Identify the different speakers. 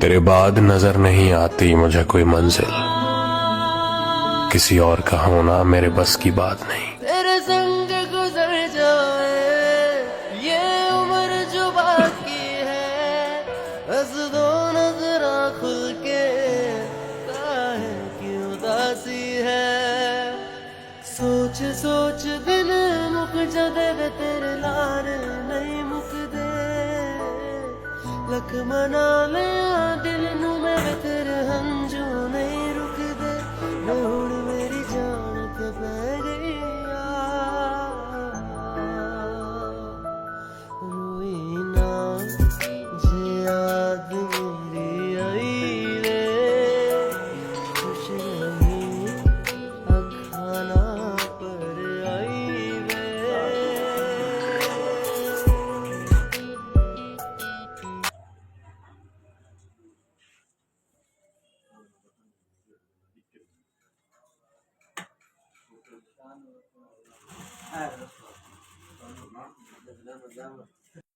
Speaker 1: तेरे बाद नजर नहीं आती मुझे कोई मंजिल, किसी और का होना मेरे बस की बात नहीं।
Speaker 2: तेरे संग गुजर जाए ये उम्र जो बाकी है, बस दो नजरा खुल के काहे की उदासी है। सोच सोच दिन मुक जादे वे तेरे लारे नहीं मुकदे, लख मना लिया दिल नू मैं वे तेरे हंजू नहीं रुकदे। वे हुण मेरी जान ते पै गई रोई ना जे याद मेरी आई रे, खुश रही अखाना पर आई वे।
Speaker 3: Ah,